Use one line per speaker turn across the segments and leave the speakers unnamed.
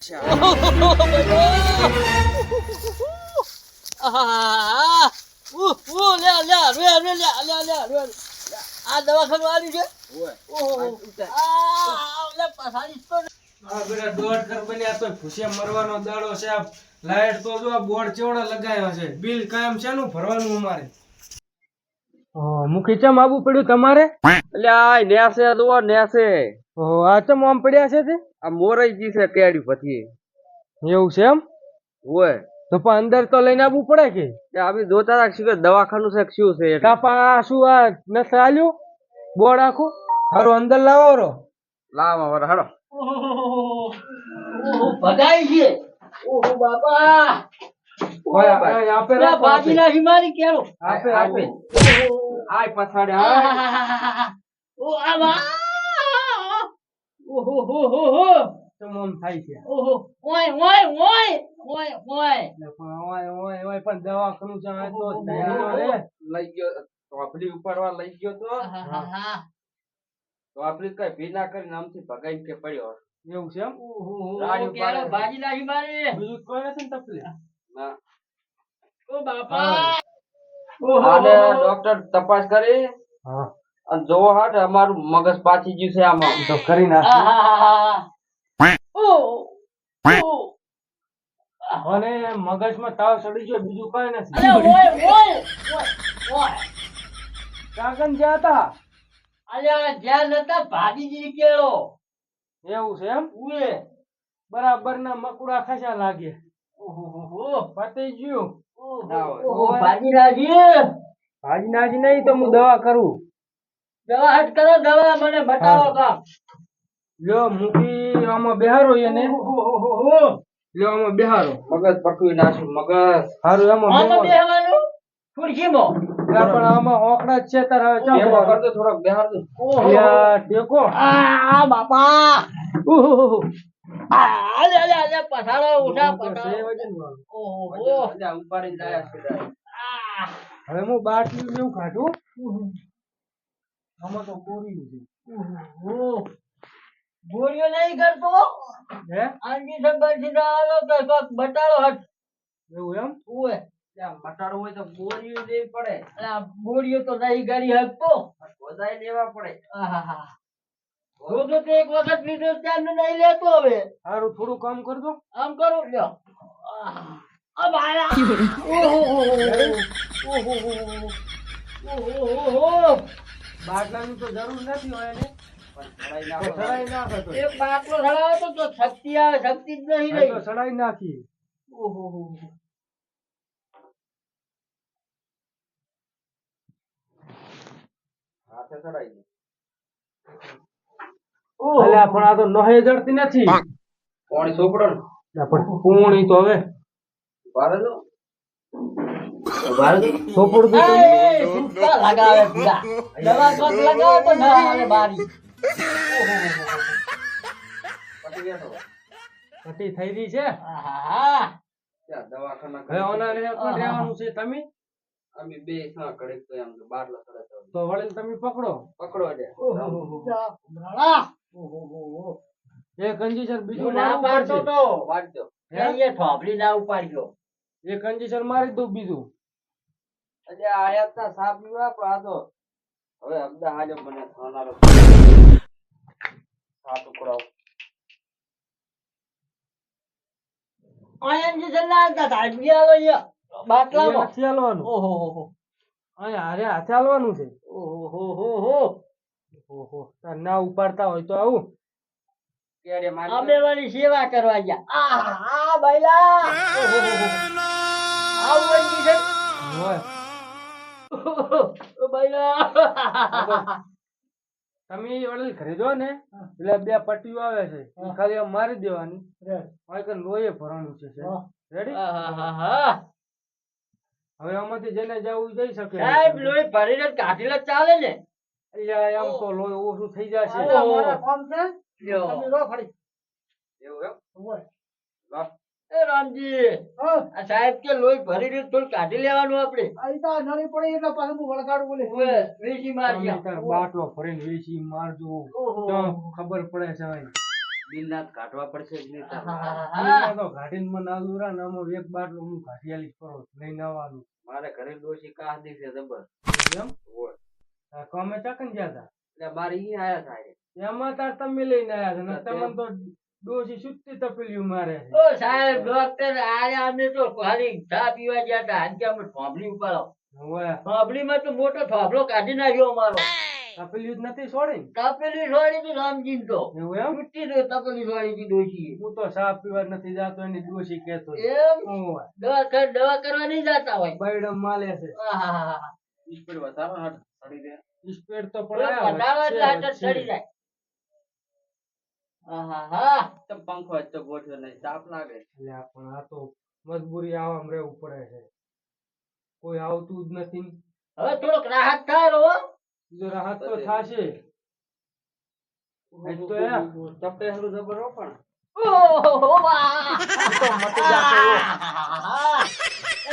આ દવાખાનું આવ્યું છે.
મરવાનો દાડો છે. લાઈટ તો જો બોર્ડ ચેવડો લગાવ્યો છે. બિલ કાયમ શેનું ભરવાનું અમારે? મુખી ચમ આવવું પડ્યું તમારે?
એટલે આ નેસે દો નેસે
આ ચમ આમ પડ્યા છે તે?
આ મોરઈ જી છે કેડી પછી
એવું છે એમ?
ઓય
તો પણ અંદર તો લઈને આવવું પડે કે?
આપણે જોતા રાખશું કે દવાખાનું છે કે શું છે એટલે.
કાપા શું આ નસ આલ્યું બોર્ડ આખું હારું અંદર લાવો રો.
લાવ હવે હાડો. ભગાઈ છે. ઓહો બાપા.
ઓય આપે રાખો.
બાજી નાખી મારી કેરો.
આપે આપે. આય પછાડે આ.
ઓ આ બા. ઓહો હો હો હો.
તમમ થાય છે.
ઓહો ઓય ઓય ઓય ઓય ઓય.
ઓય પણ દવાખાનું છે આ તો ધ્યાનો રે.
લઈ ગયો ટોપલી ઉપરવા લઈ ગયો તો ટોપલી કઈ ભીના કરીને આમથી ભગાઈ કે પડ્યો.
એવું છે એમ?
રાડી કેરો બાજી નાખી મારી.
બીજું કોઈ નથી ને તકલીફ?
ના. ઓ બાપા. આને ડોક્ટર તપાસ કરી
હા
અને જોવો હાટ અમારું મગજ પાછી ગયું છે આમાં
તો કરી નાખ. અને મગજમાં તાવ ચડી ગયો બીજું કઈ નથી. કાગન જ્યાં હતા એવું છે એમ? બરાબર ના મકુડા ખસા લાગે. પતી ગયું. ભાજી નાજી નહીં તો હું દવા કરું.
દવા હટ કરો દવા મને બતાવો કામ.
લ્યો મૂકી આમાં બેહારો એને. લ્યો આમાં બેહારો.
મગજ પકવી નાખું મગજ.
હારું એમાં
બેહવાનું ખુરશીમાં.
પણ આમાં હોકડા જ છે તાર હવે ચાલ
કરતો થોડોક બેહાર દો.
ટેકો.
આ બાપા. આલે આલે આલે પથારો ઉઠા પથારો. ઓહો ઉપાડી જાય છે.
હવે હું બાટલી જેવું કાઢું. આમાં તો ગોળીયું છે.
ગોળીઓ નહીં કરતો
હે
આંજી સબર સીધા આલો તો કોક બટાડો હટ.
એવું એમ?
ઓય ત્યાં બટાડો હોય તો ગોળીઓ લેવી પડે. આ ગોળીઓ તો નહીં ગળી હકતો વધાઈ લેવા પડે. આહાહા રોજો તો એક વખત લીધો ત્યાં નહીં લેતો હવે.
હારું થોડું કામ કરજો.
આમ કરું લ્યો. આ બાયા. ઓહો
બાટલાની તો જરૂર નથી હોય ને. સડાઈ નાખો તો.
એક બાટલો સડાવો તો શક્તિ આવે. શક્તિ જ નહીં રહી.
તો સડાઈ નાખી.
ઓહો હાથે સડાઈ દે.
અલ્યા પણ આ તો નહે જડતી નથી.
કોણી સોપડો ને
પણ પૂણી તો હવે
બારે દો. બારે દો
સોપડ દો.
સુકા લગાવે પૂરા. દવા કોક લગાવો તો ના આવે બારી. પટી ગયો તો.
પટી થઈ રહી છે.
આહાહા ત્યાં દવાખાના
હવે ઓના રે કોણ રહેવાનું છે તમે?
અમે બે સા કડક તો એમ બાટલો સડાતો.
તો વળી તમે પકડો.
પકડો દે.
એક કંજીસર બીજું
ના
મારવું
પાડતો
પડશે.
તો વાડજો. એ થોભલી ના ઉપાડ્યો.
એક કંજીસર મારી દઉં બીજું.
અજે આયા તા સાપ પીવા પણ આ તો હવે અબદા હાજો મને ખાનારો સાપ ઉકળાવ. આયન જે જલ્લા તા ધાબિયાલો ય બાટલામાં
નથી હાલવાનું.
ઓહો
અહીંયા હારે હાથે હાલવાનું છે.
ઓહો
તાર ના ઉપાડતા હોય તો આવું.
કેડે મારી અમે વાળી સેવા કરવા ગયા. આ બૈલા આવ વળી છે.
હોય.
ઓ બૈલા
તમે વળી ઘરે જો ને એટલે બે પટ્ટીઓ આવે છે ખાલી આમ મારી દેવાની. લોહી ભરવાનું છે. રેડી? હવે આમાંથી જેને જવું જઈ શકે.
સાહેબ લોહી ભરીને કાઢીને ચાલે ને.
અલ્યા એમ તો લોહી ઓછું થઈ જશે.
એવું એમ એ રામજી આ સાહેબ કે લોહી ભરી રીતે થોડું કાઢી લેવાનું આપણે. વેચી મારજો.
બાટલો ભરીને વેચી મારજો. તો ખબર પડે છે.
બિલ ના કાઢવા પડશે જ નહીં તારે.
આ તો ઘાટીને મને આલુરા ને આમાં એક બાટલો હું ઘાટી આલીશ કરો લઈને આવવાનું.
મારે ઘરે ડોશી કાહ દીશે જબર.
એમ
ઓય.
આ કોમે ચાકન ગયા હતા
એટલે મારે ઈ આયા થાય.
એમાં તાર તમે લઈને આયા છો ને તમને તો ડોશી સુટ્ટી તપેલીઓ મારે છે.
ઓ સાહેબ ડોક્ટર આયા અમે તો ખાલી ચા પીવા ગયા હતા આજ કે અમે થોભલી ઉપાડો.
ઓય
થોભલીમાં તો મોટો થોભલો કાઢી નાખ્યો અમારો.
તપેલીઓ જ નથી છોડી
તપેલી છોડી દી રામજીન તો.
એવું એમ
છૂટી દો તપેલી છોડી દી ડોશી.
હું તો સાફ પીવા નથી જાતો એની ડોશી કહેતો
એમ
ઓય
દવા કરવા નહીં જતા હોય.
બૈડમ માલે છે
આહાહાહા.
સ્પીડ વધારો હટ સડી દે સ્પીડ તો
વધારો એટલે હાથ સડી જાય. આહાહા. તો પંખો જ તો ગોઠવ્યો નહીં તાપ લાગે.
એટલે પણ આ તો મજબૂરી આવામ રહેવું પડે છે કોઈ આવતું જ નથી
હવે થોડોક રાહત થાય હો.
જો રાહત તો થાશે આજ તો યા
તપે હરું જબર હો પણ.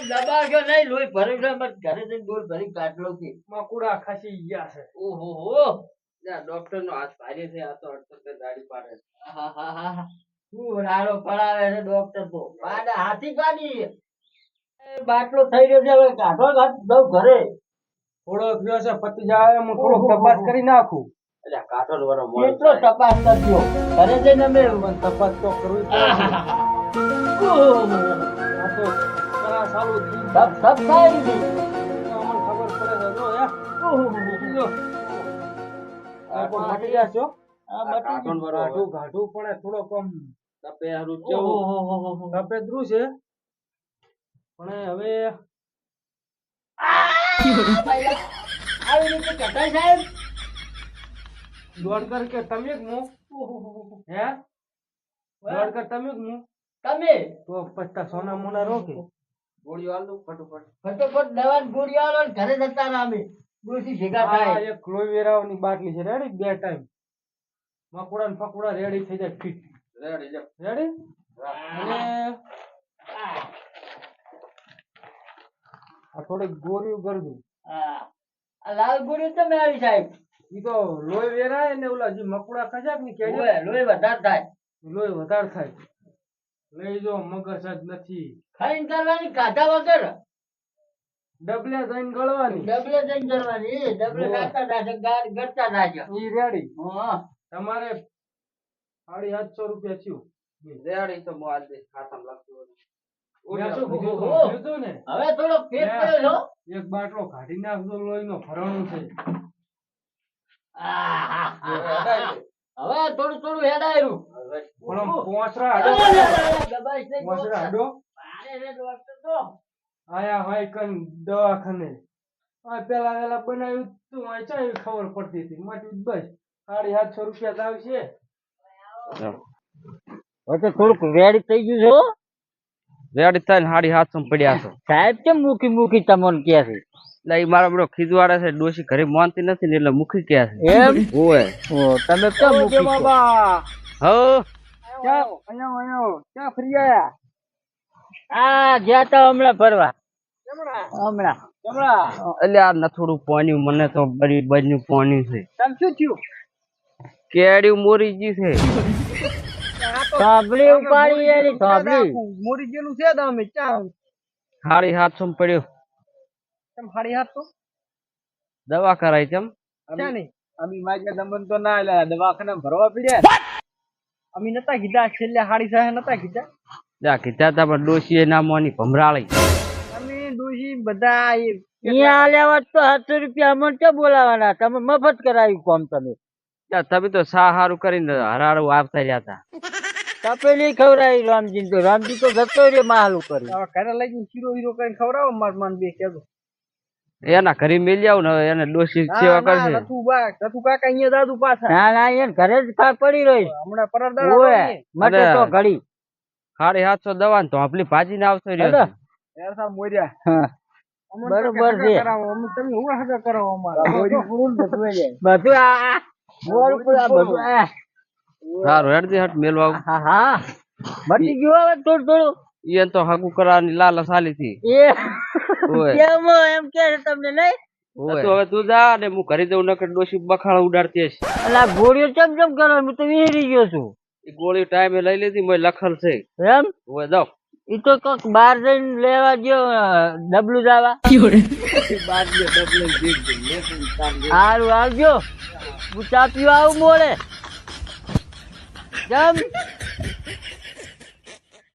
દબાવ્યો નહીં લોહી ભરી ગયો મત ઘરે જઈને ડોલ ભરી કાઢલો છે.
મકુડા ખાસી ગયા છે
ઓહો ડોક્ટર નો હાથ ભારે છે આ તો અડધો ગાડી પાડે છે. આહાહાહા. શું રાડો પડાવે છે ડોક્ટર તો પાડા હાથી ગાડી. એ બાટલો થઈ રહ્યો છે હવે કાઢો હાથ દઉં ઘરે.
થોડો થયો છે પતિ જાય હું થોડોક તપાસ કરી નાખું
એટલે કાઢો વાળો કેટલો તપાસ કરજો ઘરે જઈને અમે
પણ તપાસ તો કરવી પડે છે. આ તો કરા સારું થઈ
સબ થાય છે.
અમને ખબર પડે છે જો યા જો આ કોઈ મટી ગયા છો ઘાટું ઘાટું પડે થોડો કમ
તપે હરું
સફેદરું છે પણ હવે
આવી રીતે કટાઈ સાહેબ.
દોડ કર કે તમે જ મો હે દોડ કર તમે જ મો
તમે
તો પત્તા સોના મોના રોકે
ગોળીઓ આલ દો ફટોફટ ફટોફટ દવા ગોળીઓ આલો ને ઘરે જતા રહો અમે ડોસી ભેગા
આ
થાય.
એક ક્લોવેરાની બાટલી છે રેડી બે ટાઈમ મકોડા ને ફકોડા રેડી થઈ જાય ફિટ
રેડી લે.
રેડી અને આ થોડીક ગોળીઓ કરજો
આ લાલ ગોળીઓ તમે આવી સાહેબ.
ઈ તો લોહી વેરાય ને ઓલા જે મકોડા ખજાક ની કેડી
ઓય લોહી વધારે થાય.
લોહી વધારે થાય લઈ જો મગજ જ નથી
ખાઈને કરવાની કાઢા વગર
ડબલે જઈને ગળવાની
ડબલે જઈને કરવાની ડબલે કાઢતા થાય ગળતા થાય.
ઈ રેડી
હા
તમારે 750 રૂપિયા થયું
રેડી તો હું આજ ખાતામાં લખતો
મેં શું કીધું તું? કીધું ને
હવે થોડો પેટ પડ્યો છો.
એક બાટલો કાઢી નાખજો લોહીનો ભરણું છે
હવે થોડું થોડું હેડાયું.
પણ આમ પોંચરા હાડો પોંચરા હાડો આયા હોય કન દવાખાને આ પેલા વેલા બનાવ્યું તું આ ચાય ખબર પડતી હતી માટી બસ 750 રૂપિયા જ આવશે
હવે થોડુંક રેડી થઈ ગયું છે.
રેડી થઈને 750 પડ્યા છો
સાહેબ કેમ મૂકી મૂકી તમને કે છે?
એટલે ઈ મારા બધો ખીજવાડે છે ડોશી ઘરે માનતી નથી ને એટલે મૂકી ગયા છે
એમ
ઓય
તમે કેમ મૂકી છો?
બાબા
હો
ક્યાં ફરી આયા
આ ગયા તા હમણાં ફરવા હમણાં
એટલે આ નથોડું પાણી મને તો બરી બજનું પાણી છે
તમ શું થયું
કેડી મોરી જી છે
સાંભળી ઉપાડી એની સાંભળી
મોરી ગયેલું છે તમે ક્યાં
750 પડ્યો
કેમ 750
દવા કરાઈ તેમ
ક્યાં નહીં અમી માગ્યા દમન તો ના આલ્યા દવાખાના ભરવા પડ્યા અમી નતા કીધા છેલ્લે 750 નતા કીધા
જા કીધા તા પણ ડોશીએ ના મોની ભમરાળી
અમે ડોશી બધા
અહીંયા આલ્યા તો 700 રૂપિયા અમને ક્યાં બોલાવાના તમે મફત કરાવ્યું કોમ તમે
તમે તો સા હારું કરીને હરારું આવતા રહ્યા હતા
તપેલી ખવડાવી રામજી તો રામજી તો જતો રહ્યો માલું કરી.
હવે ઘરે લઈ જઈને શીરો હીરો કરીને ખવડાવો માર માન બે કેજો
એના ઘરે મેલી આવું ને હવે એને ડોશી સેવા કરશે
રતુ કાકા અહીંયા દાદુ પાછા
ના ના એને ઘરે જ થાક પડી રહી
હમણાં પરદાડા
ઓય મટે તો ઘડી
750 દવા ને તો આપલી ભાજી ને આવતો રહ્યો છે.
એરસા મોર્યા
હા બરોબર છે
અમે તમે હું હગા કરાવો અમારા
બધું આ બોલ પૂરા બધું આ
સારું હેડજી હટ મેલવા આવું.
હા હા મટી ગયું હવે થોડું થોડું
ઈ તો હગુ કરવાની લાલચ આલી હતી
એ
ઓય
કેમ એમ કે છે તમને નહીં
તો હવે તું જા ને હું ઘરે જઉં નકર ડોશી બખાડા ઉડાડતી હશે
અલા ગોળીઓ ચમ ચમ કરો હું તો વિહરી ગયો છું
એ ગોળી ટાઈમે લઈ લીધી મેં લખલ છે
એમ
હવે જાઓ
ઈ તો કોક બહાર જઈને લેવા ગયો ડબલું જાવા
બાદલે ડબલે જીત લેતું કામ જે
સારું આવજો હું ચા પીવા આવું મોડે જમ